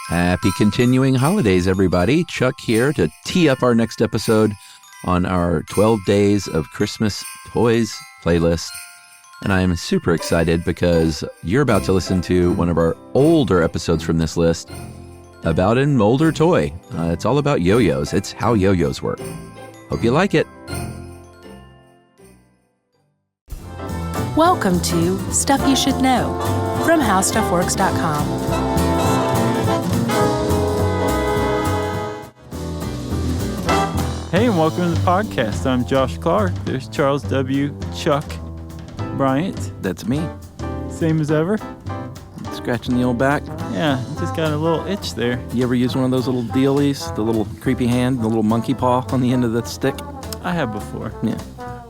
Happy continuing holidays, everybody. Chuck here to tee up our next episode on our 12 Days of Christmas Toys playlist. And I am super excited because you're about to listen to one of our older episodes from this list about an older toy. It's all about yo-yos. It's how yo-yos work. Hope you like it. Welcome to Stuff You Should Know from HowStuffWorks.com. Hey, and welcome to the podcast. I'm Josh Clark. There's Charles W. Chuck Bryant. That's me. Same as ever. Scratching the old back. Yeah, just got a little itch there. You ever use one of those little dealies? The little creepy hand, the little monkey paw on the end of the stick? I have before. Yeah.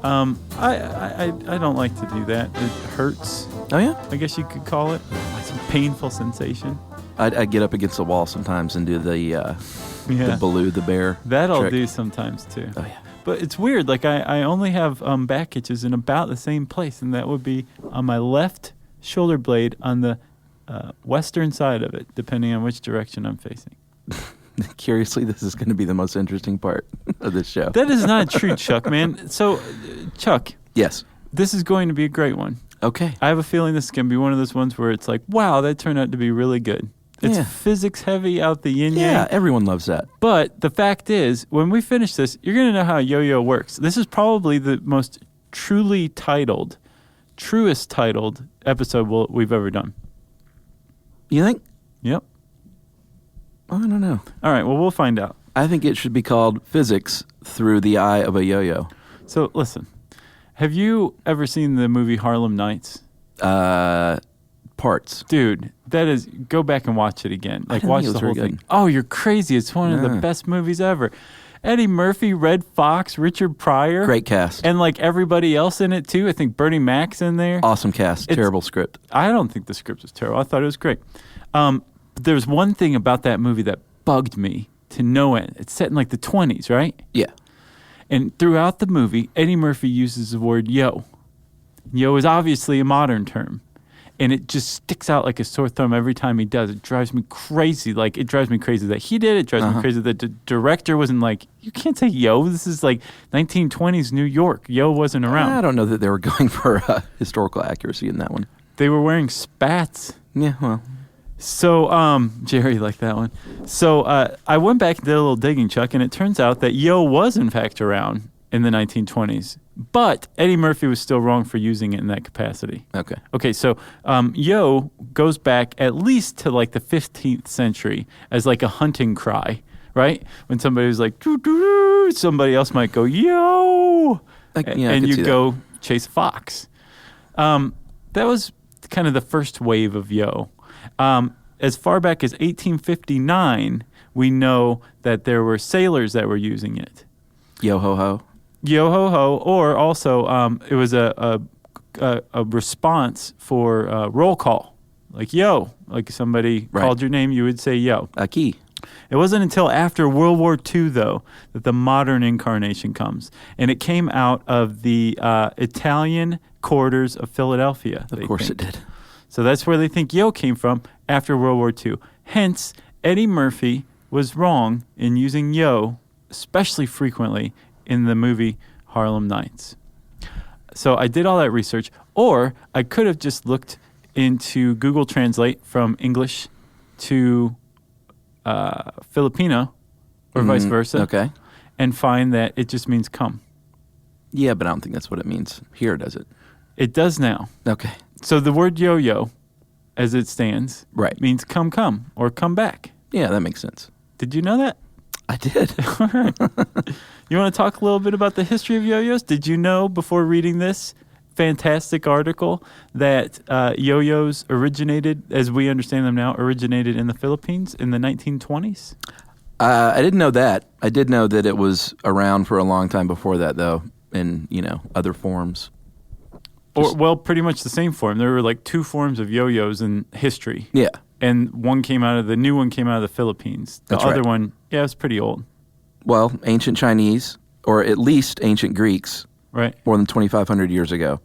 I don't like to do that. It hurts. Oh, yeah? I guess you could call it. It's a painful sensation. I'd get up against the wall sometimes and do the Baloo the bear That I'll trick. do sometimes, too. Oh, yeah. But it's weird. Like, I only have back itches in about the same place, and that would be on my left shoulder blade on the western side of it, depending on which direction I'm facing. Curiously, this is going to be the most interesting part of this show. That is not true, Chuck, man. So, Chuck. Yes. This is going to be a great one. Okay. I have a feeling this is going to be one of those ones where it's like, wow, that turned out to be really good. It's physics heavy out the yin-yang. Yeah, everyone loves that. But the fact is, when we finish this, you're going to know how yo-yo works. This is probably the most truest titled episode we've ever done. You think? Yep. I don't know. All right, well, we'll find out. I think it should be called Physics Through the Eye of a Yo-Yo. So, listen. Have you ever seen the movie Harlem Nights? Parts. Dude, that is, go back and watch it again. Like, watch the whole thing. Good. Oh, you're crazy. It's one of the best movies ever. Eddie Murphy, Red Fox, Richard Pryor. Great cast. And like everybody else in it too. I think Bernie Mac's in there. Awesome cast. Terrible script. I don't think the script was terrible. I thought it was great. But there's one thing about that movie that bugged me to no end. It's set in like the 20s, right? Yeah. And throughout the movie, Eddie Murphy uses the word yo. Yo is obviously a modern term. And it just sticks out like a sore thumb every time he does. It drives me crazy. Like, it drives me crazy that he did it. It drives me crazy that the director wasn't like, you can't say yo. This is like 1920s New York. Yo wasn't around. I don't know that they were going for historical accuracy in that one. They were wearing spats. Yeah, well. So, Jerry liked that one. So, I went back and did a little digging, Chuck, and it turns out that yo was, in fact, around in the 1920s. But Eddie Murphy was still wrong for using it in that capacity. Okay. Okay, so yo goes back at least to like the 15th century as like a hunting cry, right? When somebody was like, doo-doo, somebody else might go, yo! And you go chase a fox. That was kind of the first wave of yo. As far back as 1859, we know that there were sailors that were using it. Yo-ho-ho. Yo-ho-ho, or also it was a response for roll call. Like, yo. Like somebody called your name, you would say yo. Aquí. It wasn't until after World War II, though, that the modern incarnation comes. And it came out of the Italian quarters of Philadelphia. Of course it did. So that's where they think yo came from after World War II. Hence, Eddie Murphy was wrong in using yo, especially frequently, in the movie Harlem Nights. So I did all that research, or I could have just looked into Google Translate from English to Filipino, or vice versa, okay, and find that it just means come. Yeah, but I don't think that's what it means here, does it? It does now. Okay. So the word yo-yo, as it stands, means come, or come back. Yeah, that makes sense. Did you know that? I did. All right. You want to talk a little bit about the history of yo-yos? Did you know before reading this fantastic article that yo-yos originated, as we understand them now, originated in the Philippines in the 1920s? I didn't know that. I did know that it was around for a long time before that, though, in, other forms. Well, pretty much the same form. There were like two forms of yo-yos in history. Yeah. And the new one came out of the Philippines. The other one, it's pretty old. Well, ancient Chinese, or at least ancient Greeks, right? More than 2,500 years ago.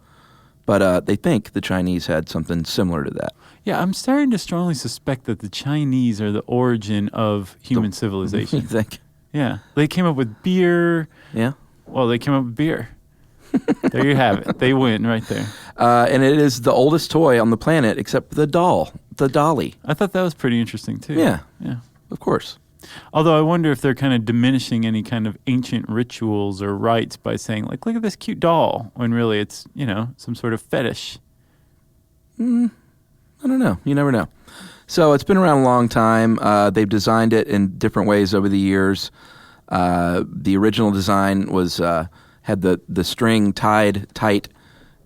But they think the Chinese had something similar to that. Yeah, I'm starting to strongly suspect that the Chinese are the origin of human civilization. You think? Yeah. They came up with beer. Yeah. Well, they came up with beer. There you have it. They win right there. And it is the oldest toy on the planet except the dolly. I thought that was pretty interesting, too. Yeah. Yeah. Of course. Although I wonder if they're kind of diminishing any kind of ancient rituals or rites by saying, like, look at this cute doll, when really it's, some sort of fetish. I don't know. You never know. So it's been around a long time. They've designed it in different ways over the years. The original design was had the string tied tight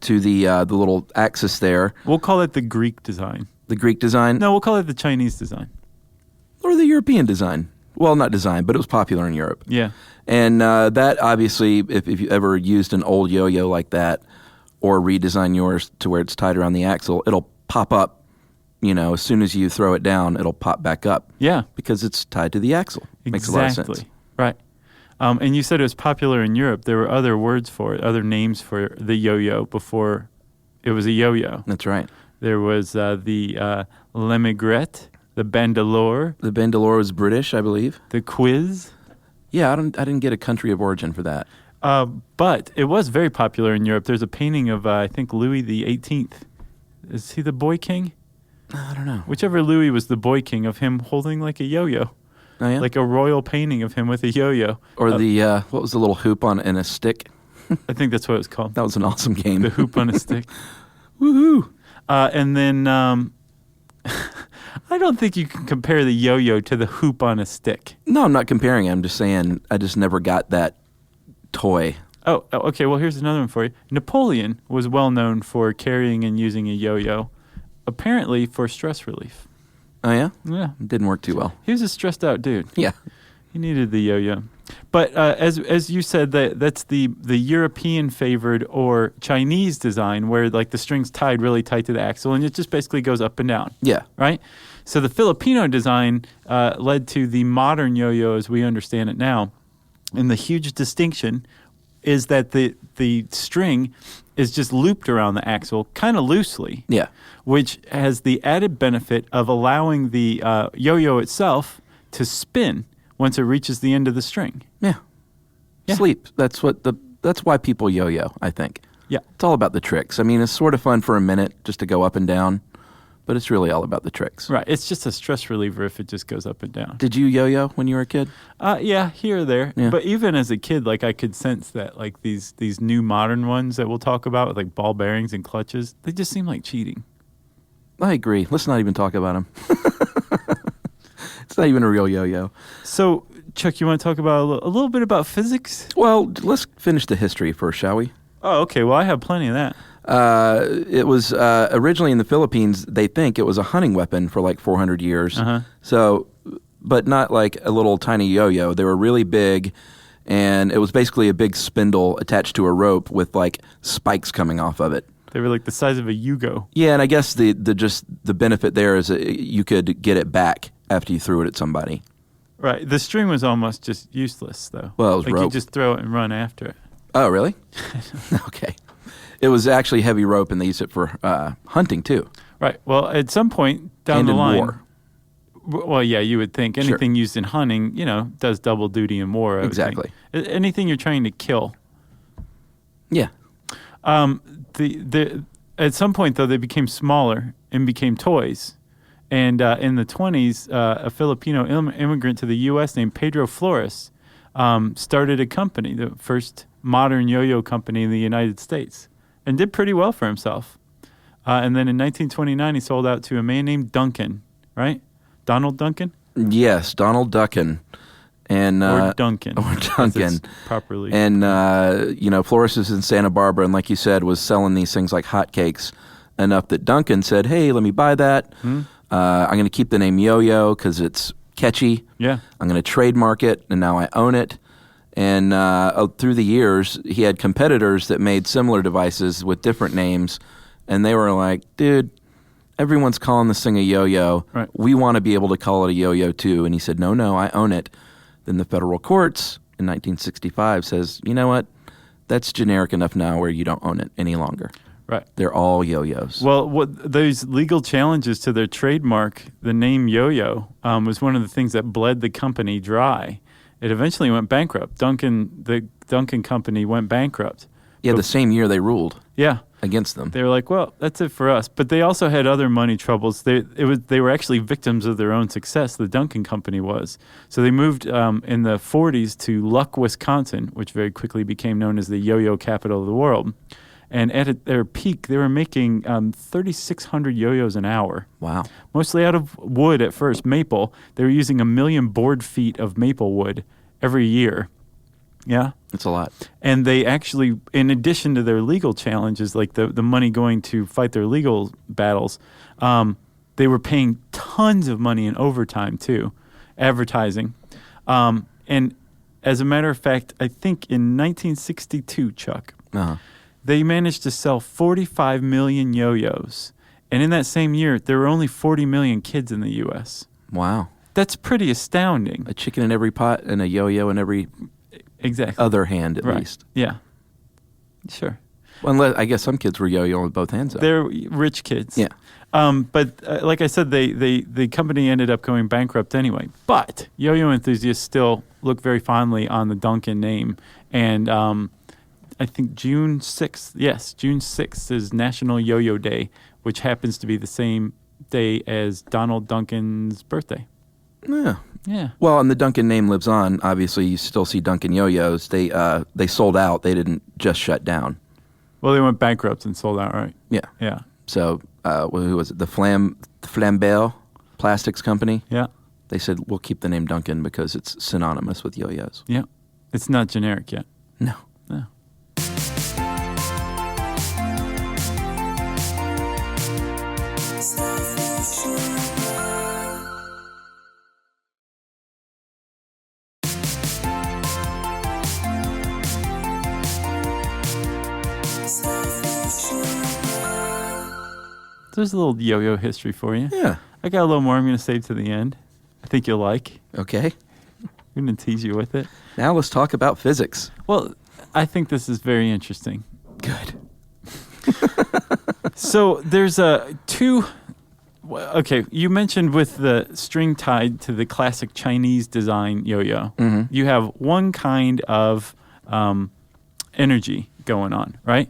to the little axis there. We'll call it the Greek design. The Greek design? No, we'll call it the Chinese design. Or the European design. Well, not design, but it was popular in Europe. Yeah. And that obviously, if you ever used an old yo-yo like that or redesign yours to where it's tied around the axle, it'll pop up, as soon as you throw it down, it'll pop back up. Yeah. Because it's tied to the axle. Exactly. Makes a lot of sense. Right. And you said it was popular in Europe. There were other words for it, other names for the yo-yo before it was a yo-yo. That's right. There was the l'emigrette, the bandolore. The bandolore was British, I believe. The quiz. Yeah, I didn't get a country of origin for that. But it was very popular in Europe. There's a painting of, I think, Louis the 18th. Is he the boy king? I don't know. Whichever Louis was the boy king, of him holding like a yo-yo. Oh, yeah? Like a royal painting of him with a yo-yo. Or what was the little hoop and a stick? I think that's what it was called. That was an awesome game. The hoop on a stick. Woohoo! And then I don't think you can compare the yo-yo to the hoop on a stick. No, I'm not comparing it. I'm just saying I just never got that toy. Oh, okay. Well, here's another one for you. Napoleon was well known for carrying and using a yo-yo, apparently for stress relief. Oh, yeah? Yeah. It didn't work too well. He was a stressed out dude. Yeah. He needed the yo-yo. But as you said, that's the European favored or Chinese design where like the string's tied really tight to the axle and it just basically goes up and down. Yeah. Right? So the Filipino design led to the modern yo-yo as we understand it now. And the huge distinction is that the string is just looped around the axle kind of loosely. Yeah. Which has the added benefit of allowing the yo-yo itself to spin once it reaches the end of the string. Yeah. Sleep. That's why people yo-yo, I think. Yeah. It's all about the tricks. I mean, it's sort of fun for a minute just to go up and down, but it's really all about the tricks. Right. It's just a stress reliever if it just goes up and down. Did you yo-yo when you were a kid? Yeah, here or there. Yeah. But even as a kid, like I could sense that like these new modern ones that we'll talk about with like ball bearings and clutches, they just seem like cheating. I agree. Let's not even talk about them. It's not even a real yo-yo. So, Chuck, you want to talk about a little bit about physics? Well, let's finish the history first, shall we? Oh, okay. Well, I have plenty of that. It was originally in the Philippines, they think it was a hunting weapon for like 400 years. Uh-huh. So, but not like a little tiny yo-yo. They were really big, and it was basically a big spindle attached to a rope with like spikes coming off of it. They were like the size of a Yugo. Yeah, and I guess the benefit there is that you could get it back after you threw it at somebody. Right. The string was almost just useless, though. Well, it was like rope. you just throw it and run after it. Oh, really? Okay. It was actually heavy rope, and they used it for hunting, too. Right. Well, at some point down and the in line. war. Well, yeah, you would think anything used in hunting, does double duty in war. I would Exactly. think. Anything you're trying to kill. Yeah. At some point, though, they became smaller and became toys. And in the 1920s, a Filipino immigrant to the U.S. named Pedro Flores started a company, the first modern yo-yo company in the United States, and did pretty well for himself. And then in 1929, he sold out to a man named Duncan, right? Donald Duncan? Yes, Donald Duncan. And, or Duncan. Or Duncan. Properly. And, Flores is in Santa Barbara, and like you said, was selling these things like hotcakes enough that Duncan said, hey, let me buy that. I'm going to keep the name Yo-Yo because it's catchy. Yeah. I'm going to trademark it, and now I own it. And through the years, he had competitors that made similar devices with different names, and they were like, dude, everyone's calling this thing a yo-yo. Right. We want to be able to call it a yo-yo too. And he said, no, I own it. Then the federal courts in 1965 says, you know what? That's generic enough now where you don't own it any longer. Right. They're all yo-yos. Well, those legal challenges to their trademark, the name Yo-Yo, was one of the things that bled the company dry. It eventually went bankrupt. The Dunkin' company went bankrupt. Yeah, the same year they ruled Yeah. against them. They were like, well, that's it for us. But they also had other money troubles. They were actually victims of their own success, the Dunkin' company was. So they moved in the 40s to Luck, Wisconsin, which very quickly became known as the yo-yo capital of the world. And at their peak, they were making 3,600 yo-yos an hour. Wow. Mostly out of wood at first, maple. They were using 1 million board feet of maple wood every year. Yeah? It's a lot. And they actually, in addition to their legal challenges, like the money going to fight their legal battles, they were paying tons of money in overtime, too, advertising. And as a matter of fact, I think in 1962, Chuck, they managed to sell 45 million yo-yos. And in that same year, there were only 40 million kids in the U.S. Wow. That's pretty astounding. A chicken in every pot and a yo-yo in every other hand, at least. Yeah. Sure. Well, unless, I guess some kids were yo-yoing with both hands up. They're rich kids. Yeah. But like I said, the company ended up going bankrupt anyway. But yo-yo enthusiasts still look very fondly on the Dunkin' name. And I think June 6th is National Yo-Yo Day, which happens to be the same day as Donald Duncan's birthday. Yeah. Yeah. Well, and the Dunkin' name lives on. Obviously, you still see Dunkin' yo-yos. They sold out. They didn't just shut down. Well, they went bankrupt and sold out, right? Yeah. Yeah. So, who was it? The Flambeau Plastics Company? Yeah. They said, we'll keep the name Dunkin' because it's synonymous with yo-yos. Yeah. It's not generic yet. No. No. There's a little yo-yo history for you. Yeah. I got a little more I'm going to save to the end. I think you'll like. Okay. I'm going to tease you with it. Now let's talk about physics. Well, I think this is very interesting. Good. So there's two... Okay, you mentioned with the string tied to the classic Chinese design yo-yo, you have one kind of energy going on, right?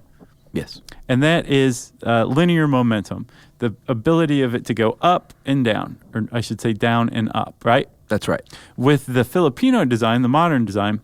Yes. And that is linear momentum, the ability of it to go up and down, or I should say down and up, right? That's right. With the Filipino design, the modern design,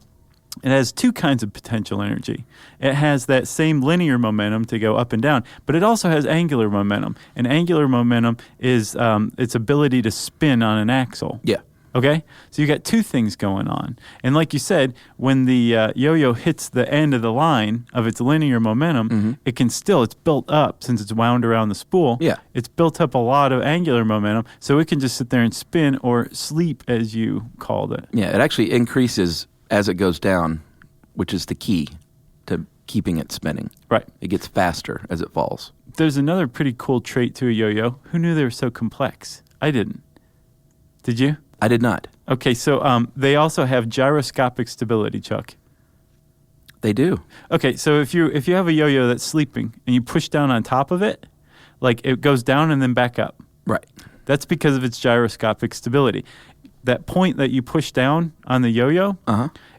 it has two kinds of potential energy. It has that same linear momentum to go up and down, but it also has angular momentum. And angular momentum is its ability to spin on an axle. Yeah. Okay? So you got two things going on. And like you said, when the yo-yo hits the end of the line of its linear momentum, it's built up since it's wound around the spool. Yeah. It's built up a lot of angular momentum, so it can just sit there and spin or sleep, as you called it. Yeah, it actually increases as it goes down, which is the key to keeping it spinning. Right. It gets faster as it falls. There's another pretty cool trait to a yo-yo. Who knew they were so complex? I didn't. Did you? I did not. Okay, so they also have gyroscopic stability, Chuck. They do. Okay, so if you have a yo-yo that's sleeping and you push down on top of it, like it goes down and then back up. Right. That's because of its gyroscopic stability. That point that you push down on the yo-yo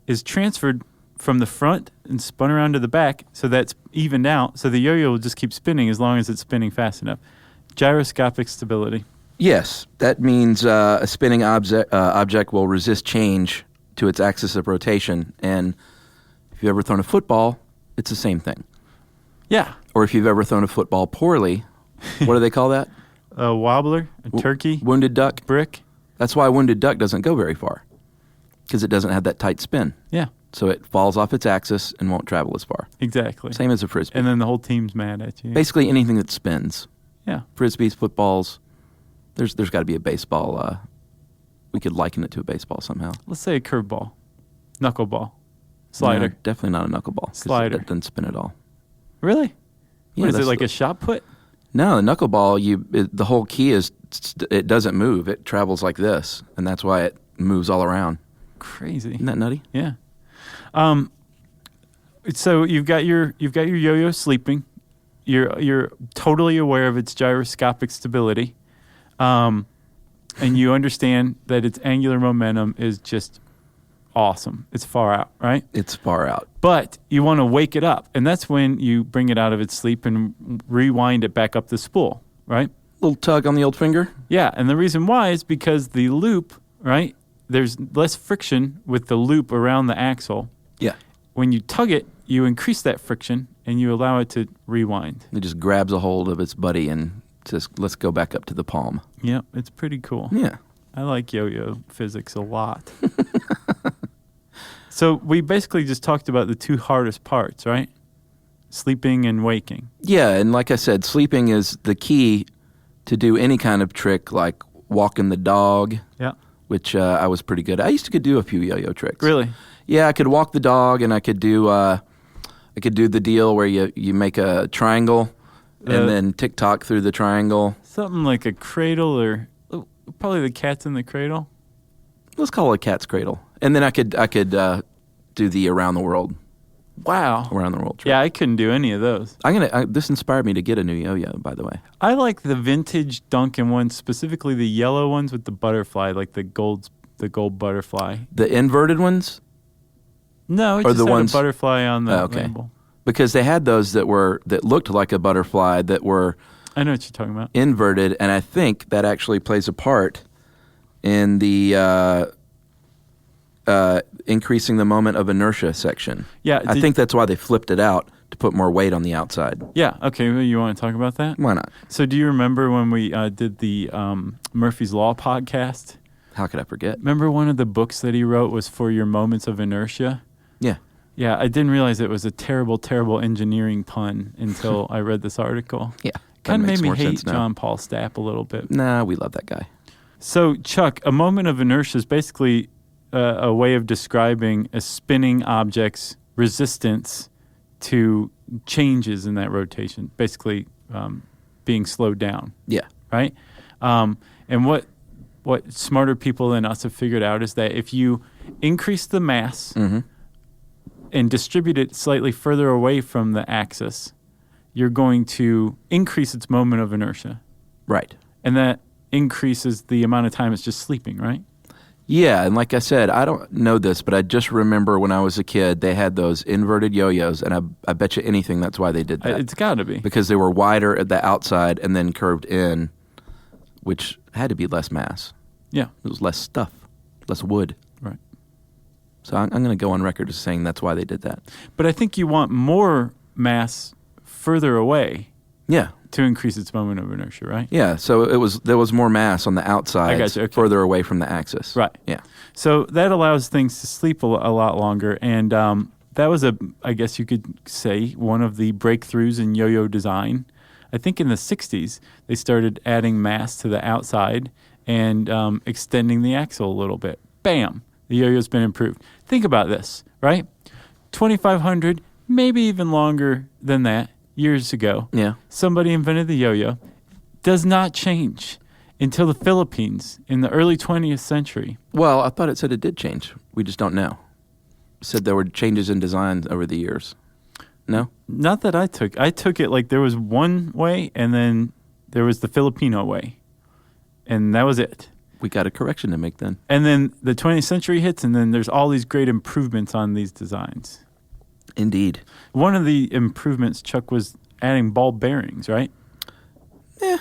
is transferred from the front and spun around to the back, so that's evened out, so the yo-yo will just keep spinning as long as it's spinning fast enough. Gyroscopic stability. Yes, that means a spinning object will resist change to its axis of rotation. And if you've ever thrown a football, it's the same thing. Yeah. Or if you've ever thrown a football poorly, what do they call that? A wobbler, a turkey, Wounded duck. brick. That's why a wounded duck doesn't go very far, because it doesn't have that tight spin. Yeah, So it falls off its axis and won't travel as far. exactly. Same as a frisbee. And then the whole team's mad at you. Basically anything that spins. Yeah. Frisbees, footballs. There's got to be a baseball. We could liken it to a baseball somehow. Let's say a curveball, knuckleball, slider. No, definitely not a knuckleball. 'Cause Slider. It doesn't spin at all. Really? Yeah, What is it, that's like a shot put? No, the knuckleball, the whole key is it doesn't move. It travels like this, and that's why it moves all around. Crazy. Isn't that nutty? Yeah. So you've got your yo-yo sleeping. You're totally aware of its gyroscopic stability, and you understand that its angular momentum is just awesome. It's far out, right? It's far out. But you want to wake it up, and that's when you bring it out of its sleep and rewind it back up the spool, right? Little tug on the old finger. Yeah, and the reason why is because the loop, right? There's less friction with the loop around the axle. Yeah. When you tug it, you increase that friction, and you allow it to rewind. It just grabs a hold of its buddy and says, let's go back up to the palm. Yep, it's pretty cool. Yeah. I like yo-yo physics a lot. So we basically just talked about the two hardest parts, right? Sleeping and waking. Yeah, and like I said, sleeping is the key to do any kind of trick like walking the dog, Yeah. which I was pretty good at. I used to could do a few yo-yo tricks. Really? Yeah, I could walk the dog, and I could do the deal where you make a triangle and then tick-tock through the triangle. Something like a cradle or probably the cat's in the cradle. Let's call it a cat's cradle. And then I could do the around the world trick. Yeah, I couldn't do any of those. This inspired me to get a new yo-yo, by the way. I like the vintage Duncan ones, specifically the yellow ones with the butterfly, like the gold butterfly. The inverted ones? No, it Or just the had ones- a butterfly on the okay. label. Because they had those that looked like a butterfly that were I know what you're talking about. inverted, and I think that actually plays a part in the increasing the moment of inertia section. Yeah, I think that's why they flipped it out to put more weight on the outside. Yeah, okay, well, you want to talk about that? Why not? So do you remember when we did the Murphy's Law podcast? How could I forget? Remember one of the books that he wrote was For Your Moments of Inertia? Yeah. Yeah, I didn't realize it was a terrible, terrible engineering pun until I read this article. Yeah. Kind of made me more hate sense now. John Paul Stapp a little bit. Nah, we love that guy. So, Chuck, a moment of inertia is basically a way of describing a spinning object's resistance to changes in that rotation, basically being slowed down, Yeah. right? And what smarter people than us have figured out is that if you increase the mass and distribute it slightly further away from the axis, you're going to increase its moment of inertia. Right. And that increases the amount of time it's just sleeping, right? Yeah, and like I said, I don't know this, but I just remember when I was a kid, they had those inverted yo-yos, and I bet you anything that's why they did that. It's got to be. Because they were wider at the outside and then curved in, which had to be less mass. Yeah. It was less stuff, less wood. Right. So I'm going to go on record as saying that's why they did that. But I think you want more mass further away Yeah. to increase its moment of inertia, right? Yeah, so there was more mass on the outside, I got you, okay. further away from the axis. Right. Yeah. So that allows things to sleep a lot longer. And that was, I guess you could say, one of the breakthroughs in yo-yo design. I think in the 60s, they started adding mass to the outside and extending the axle a little bit. Bam! The yo-yo's been improved. Think about this, right? 2,500, maybe even longer than that, years ago. Yeah. Somebody invented the yo-yo. Does not change until the Philippines in the early 20th century. Well, I thought it said it did change. We just don't know. It said there were changes in design over the years. No? Not that I took. I took it like there was one way and then there was the Filipino way. And that was it. We got a correction to make then. And then the 20th century hits and then there's all these great improvements on these designs. Indeed. One of the improvements, Chuck, was adding ball bearings, right? Well,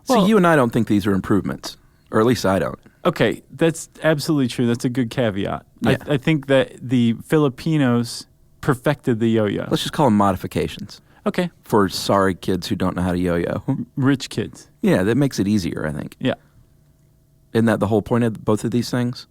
See, you and I don't think these are improvements, or at least I don't. Okay, that's absolutely true. That's a good caveat. Yeah. I think that the Filipinos perfected the yo-yo. Let's just call them modifications Okay, for sorry kids who don't know how to yo-yo. rich kids. Yeah, that makes it easier, I think. Yeah. Isn't that the whole point of both of these things?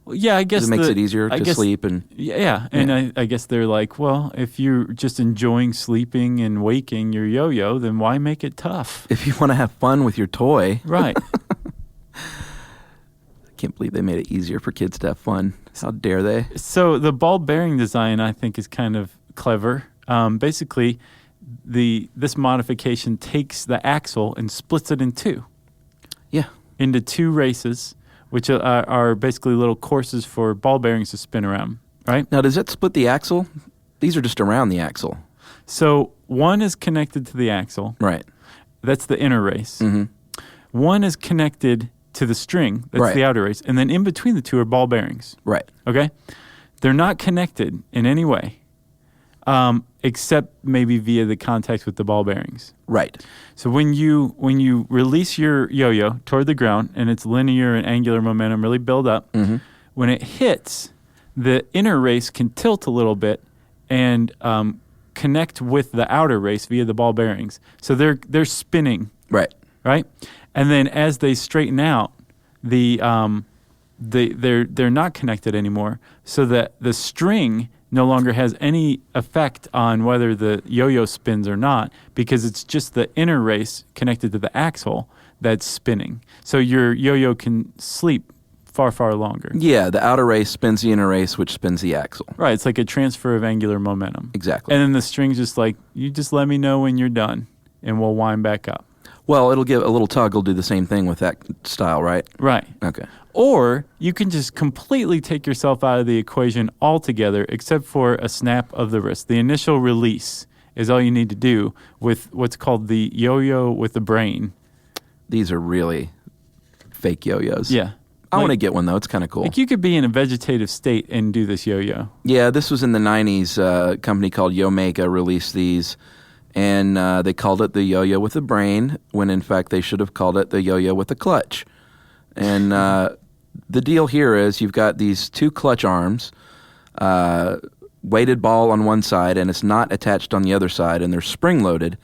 Well, yeah, I guess It makes it easier I to guess- sleep and... Yeah, and Yeah. I guess they're like, well, if you're just enjoying sleeping and waking your yo-yo, then why make it tough? If you want to have fun with your toy, Right. I can't believe they made it easier for kids to have fun. How dare they? So the ball bearing design, I think, is kind of clever. Basically, this modification takes the axle and splits it in two, Yeah. into two races, which are basically little courses for ball bearings to spin around, right? Now, does that split the axle? These are just around the axle. So one is connected to the axle. Right. That's the inner race. Mm-hmm. One is connected to the string. That's the outer race. And then in between the two are ball bearings. Right. Okay? They're not connected in any way, except maybe via the contact with the ball bearings. Right. So when you release your yo-yo toward the ground and its linear and angular momentum really build up, when it hits, the inner race can tilt a little bit and connect with the outer race via the ball bearings. So they're spinning. Right. Right? And then as they straighten out, they're not connected anymore, so that the string no longer has any effect on whether the yo-yo spins or not, because it's just the inner race connected to the axle that's spinning. So your yo-yo can sleep far, far longer. Yeah, the outer race spins the inner race, which spins the axle. Right, it's like a transfer of angular momentum. Exactly. And then the string's just like, you just let me know when you're done, and we'll wind back up. Well, it'll give a little tug. Will do the same thing with that style, right? Right. Okay. Or you can just completely take yourself out of the equation altogether, except for a snap of the wrist. The initial release is all you need to do with what's called the yo-yo with the brain. These are really fake yo-yos. Yeah. I want to get one, though. It's kind of cool. Like you could be in a vegetative state and do this yo-yo. Yeah, this was in the 90s. A company called Yo-Mega released these, and they called it the yo-yo with the brain, when in fact they should have called it the yo-yo with the clutch. And the deal here is you've got these two clutch arms, weighted ball on one side, and it's not attached on the other side, and they're spring-loaded.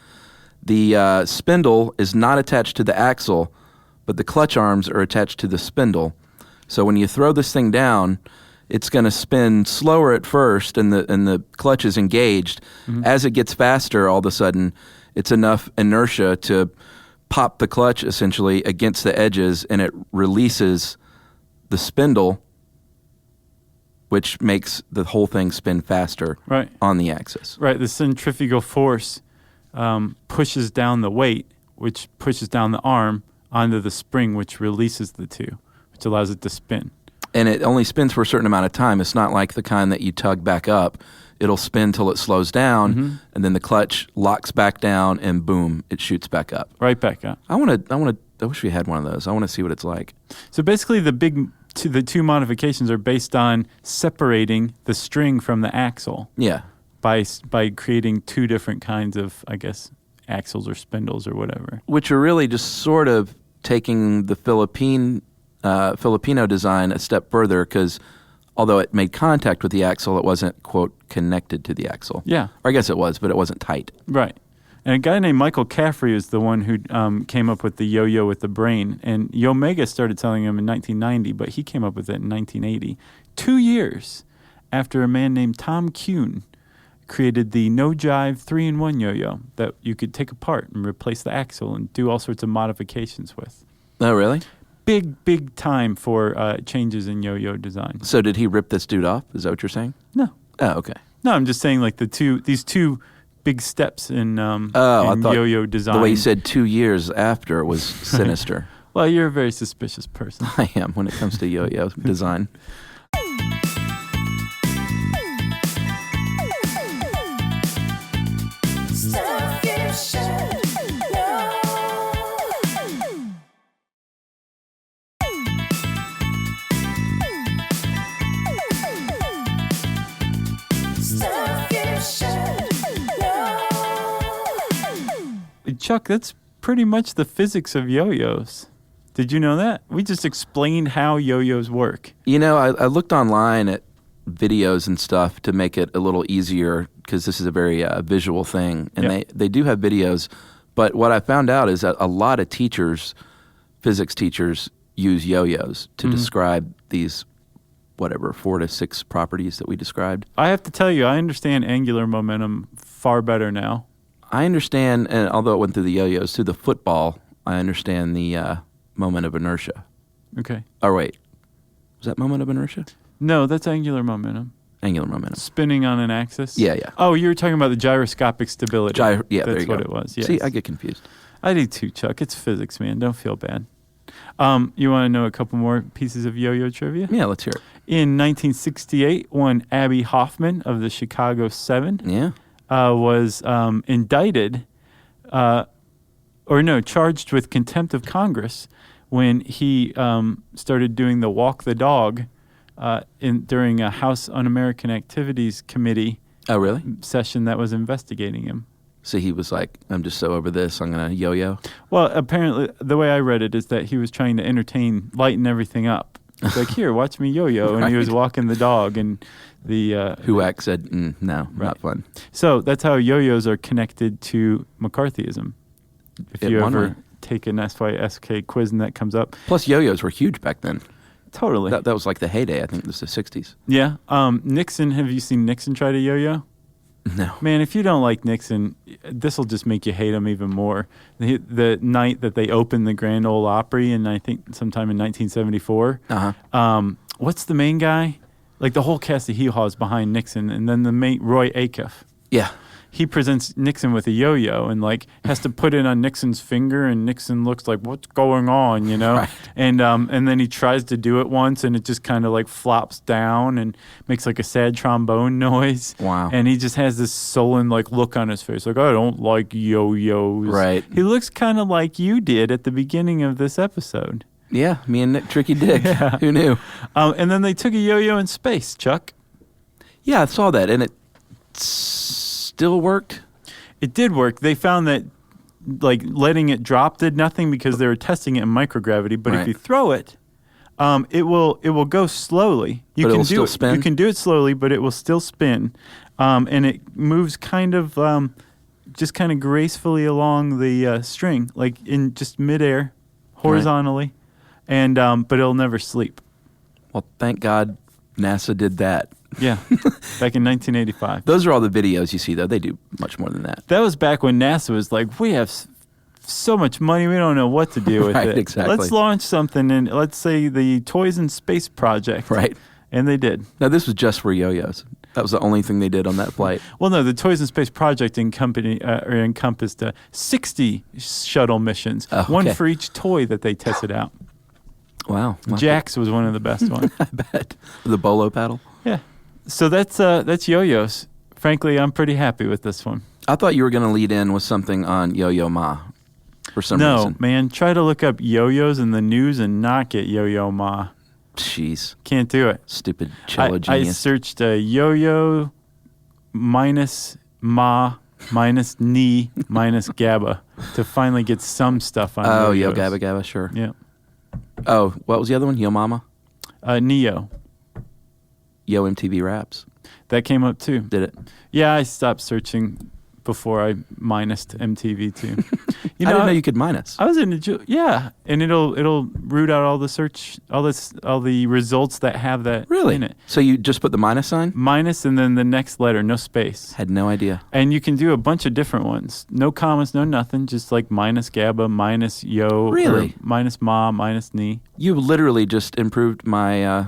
The spindle is not attached to the axle, but the clutch arms are attached to the spindle. So when you throw this thing down, it's going to spin slower at first, and the clutch is engaged. Mm-hmm. As it gets faster, all of a sudden, it's enough inertia to pop the clutch essentially against the edges, and it releases the spindle, which makes the whole thing spin faster on the axis. Right. The centrifugal force pushes down the weight, which pushes down the arm onto the spring, which releases the two, which allows it to spin. And it only spins for a certain amount of time. It's not like the kind that you tug back up. It'll spin till it slows down, and then the clutch locks back down, and boom, it shoots back up. Right back up. I wish we had one of those. I want to see what it's like. So basically, the two modifications are based on separating the string from the axle. Yeah. By creating two different kinds of, I guess, axles or spindles or whatever. Which are really just sort of taking the Filipino design a step further, because although it made contact with the axle, it wasn't, quote, connected to the axle. Yeah. Or I guess it was, but it wasn't tight. Right. And a guy named Michael Caffrey is the one who came up with the yo-yo with the brain. And Yo-Mega started selling him in 1990, but he came up with it in 1980. 2 years after a man named Tom Kuhn created the no-jive 3-in-1 yo-yo that you could take apart and replace the axle and do all sorts of modifications with. Oh, really? Big time for changes in yo-yo design. So did he rip this dude off? Is that what you're saying? No. Oh, okay. No, I'm just saying like these two big steps in yo-yo design. The way you said 2 years after was sinister. Well, you're a very suspicious person. I am when it comes to yo-yo design. Chuck, that's pretty much the physics of yo-yos. Did you know that? We just explained how yo-yos work. You know, I looked online at videos and stuff to make it a little easier, because this is a very visual thing. And they do have videos. But what I found out is that a lot of teachers, physics teachers, use yo-yos to describe these, 4 to 6 properties that we described. I have to tell you, I understand angular momentum far better now. I understand, and although it went through the yo-yos, through the football, I understand the moment of inertia. Okay. Oh, wait. Was that moment of inertia? No, that's angular momentum. Angular momentum. Spinning on an axis? Yeah, yeah. Oh, you were talking about the gyroscopic stability. Yeah, that's there you what go. It was. Yes. See, I get confused. I do too, Chuck. It's physics, man. Don't feel bad. You want to know a couple more pieces of yo-yo trivia? Yeah, let's hear it. In 1968, one Abby Hoffman of the Chicago 7. Yeah. was indicted, charged with contempt of Congress when he started doing the walk the dog during a House Un-American Activities Committee session that was investigating him. So he was like, I'm just so over this, I'm going to yo-yo? Well, apparently, the way I read it is that he was trying to lighten everything up. He's like, here, watch me yo-yo. And he was walking the dog. And the HUAC said, no, not fun. So that's how yo-yos are connected to McCarthyism. If you ever take an SYSK quiz and that comes up. Plus, yo-yos were huge back then. Totally. That was like the heyday. I think it was the 60s. Yeah. Nixon, have you seen Nixon try to yo-yo? No. Man, if you don't like Nixon, this will just make you hate him even more. The night that they opened the Grand Ole Opry, and I think sometime in 1974, what's the main guy? Like the whole cast of Hee Haws behind Nixon, and then the main, Roy Acuff. Yeah. He presents Nixon with a yo-yo and has to put it on Nixon's finger, and Nixon looks like, what's going on, you know? Right. And then he tries to do it once, and it just kind of flops down and makes like a sad trombone noise. Wow. And he just has this sullen look on his face, like, I don't like yo-yos. Right. He looks kind of like you did at the beginning of this episode. Yeah, me and Nick Tricky Dick. Yeah. Who knew? And then they took a yo-yo in space, Chuck. Yeah, I saw that, and it still worked? It did work. They found that letting it drop did nothing because they were testing it in microgravity. But if you throw it, it will go slowly. But it will still spin? You can do it slowly, but it will still spin, and it moves just kind of gracefully along the string, like in just midair, horizontally, and but it'll never sleep. Well, thank God NASA did that. Yeah, back in 1985. Those are all the videos you see, though. They do much more than that. That was back when NASA was like, we have so much money, we don't know what to do with it. Exactly. Let's launch something, and let's say the Toys in Space Project. Right. And they did. Now, this was just for yo-yos. That was the only thing they did on that flight. Well, no, the Toys in Space Project encompassed 60 shuttle missions, one for each toy that they tested out. Wow. Jax was one of the best ones. I bet. The bolo paddle? Yeah. So that's yo-yos. Frankly, I'm pretty happy with this one. I thought you were going to lead in with something on Yo-Yo Ma for some reason. No, man. Try to look up yo-yos in the news and not get Yo-Yo Ma. Jeez. Can't do it. Stupid cello genius. I searched yo-yo minus ma minus knee minus GABA to finally get some stuff on yo-yos. Yo Gabba Gabba, sure. Yeah. Oh, what was the other one? Yo Mama? Neo. Yo MTV Raps. That came up too. Did it? Yeah, I stopped searching before I minused MTV too. I didn't know you could minus. I was in and it'll root out all the results that have that in it. So you just put the minus sign? Minus and then the next letter, no space. Had no idea. And you can do a bunch of different ones. No commas, no nothing, just like minus GABA, minus yo, really? Minus ma, minus knee. You literally just improved my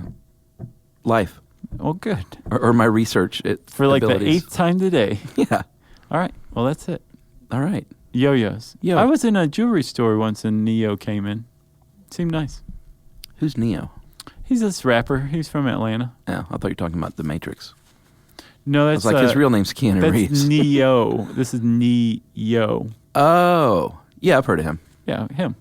life. Oh, good. Or my research for like abilities. The 8th time today. Yeah. All right. Well, that's it. All right. Yo-yos. Yo. I was in a jewelry store once and Neo came in. Seemed nice. Who's Neo? He's this rapper. He's from Atlanta. Oh, I thought you were talking about The Matrix. No, that's... I was like, his real name's Keanu Reeves. That's Neo. This is Neo. Oh. Yeah, I've heard of him. Yeah, him.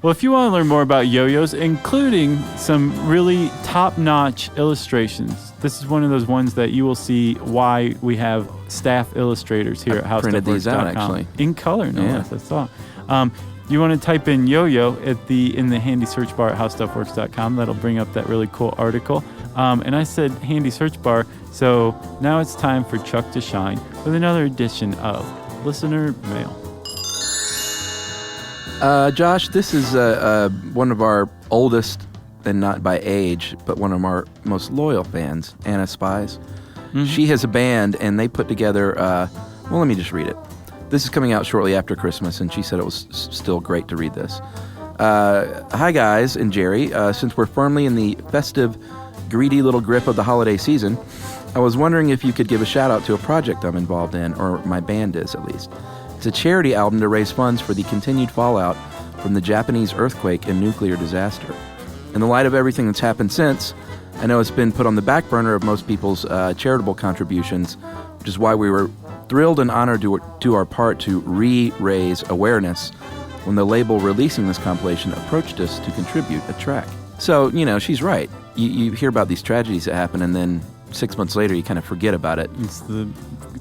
Well, if you want to learn more about yo-yos, including some really top-notch illustrations, this is one of those ones that you will see why we have staff illustrators here at HowStuffWorks.com. Printed these out, actually. In color, no less, I saw. You want to type in yo-yo in the handy search bar at HowStuffWorks.com. That'll bring up that really cool article. And I said handy search bar, so now it's time for Chuck to shine with another edition of Listener Mail. Josh, this is one of our oldest, and not by age, but one of our most loyal fans, Anna Spies. Mm-hmm. She has a band, and they put together, let me just read it. This is coming out shortly after Christmas, and she said it was still great to read this. Hi, guys, and Jerry. Since we're firmly in the festive, greedy little grip of the holiday season, I was wondering if you could give a shout-out to a project I'm involved in, or my band is, at least. It's a charity album to raise funds for the continued fallout from the Japanese earthquake and nuclear disaster. In the light of everything that's happened since, I know it's been put on the back burner of most people's charitable contributions, which is why we were thrilled and honored to do our part to raise awareness when the label releasing this compilation approached us to contribute a track. So, she's right. You hear about these tragedies that happen, and then 6 months later, you kind of forget about it. It's the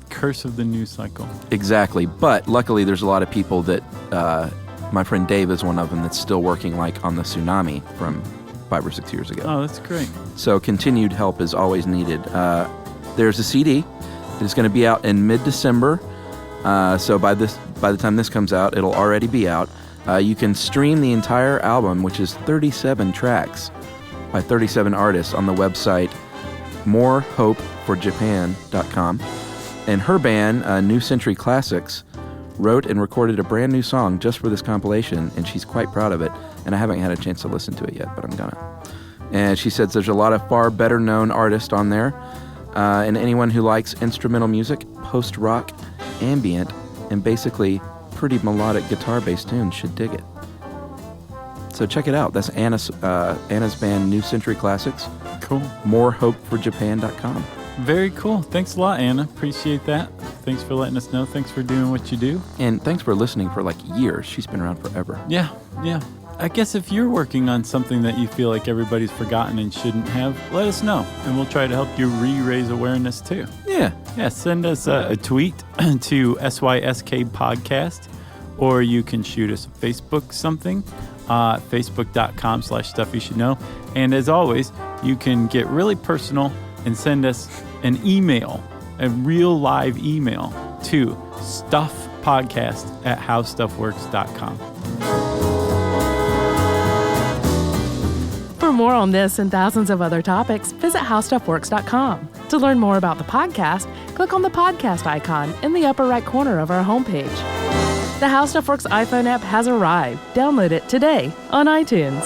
curse of the news cycle. Exactly. But luckily, there's a lot of people that, my friend Dave is one of them, that's still working on the tsunami from 5 or 6 years ago. Oh, that's great. So continued help is always needed. There's a CD that is going to be out in mid-December. So by the time this comes out, it'll already be out. You can stream the entire album, which is 37 tracks by 37 artists, on the website morehopeforjapan.com. And her band, New Century Classics, wrote and recorded a brand new song just for this compilation, and she's quite proud of it. And I haven't had a chance to listen to it yet, but I'm gonna. And she says there's a lot of far better known artists on there, and anyone who likes instrumental music, post-rock, ambient, and basically pretty melodic guitar-based tunes should dig it. So check it out. That's Anna's band, New Century Classics. Cool. morehopeforjapan.com. Very cool. Thanks a lot, Anna. Appreciate that. Thanks for letting us know. Thanks for doing what you do. And thanks for listening for years. She's been around forever. Yeah. I guess if you're working on something that you feel like everybody's forgotten and shouldn't have, let us know, and we'll try to help you raise awareness too. Yeah. Send us a tweet to SYSK Podcast, or you can shoot us a Facebook something, facebook.com/Stuff You Should Know. And as always, you can get really personal and send us an email, a real live email, to stuffpodcast@howstuffworks.com. For more on this and thousands of other topics, visit howstuffworks.com. To learn more about the podcast, click on the podcast icon in the upper right corner of our homepage. The How Stuff Works iPhone app has arrived. Download it today on iTunes.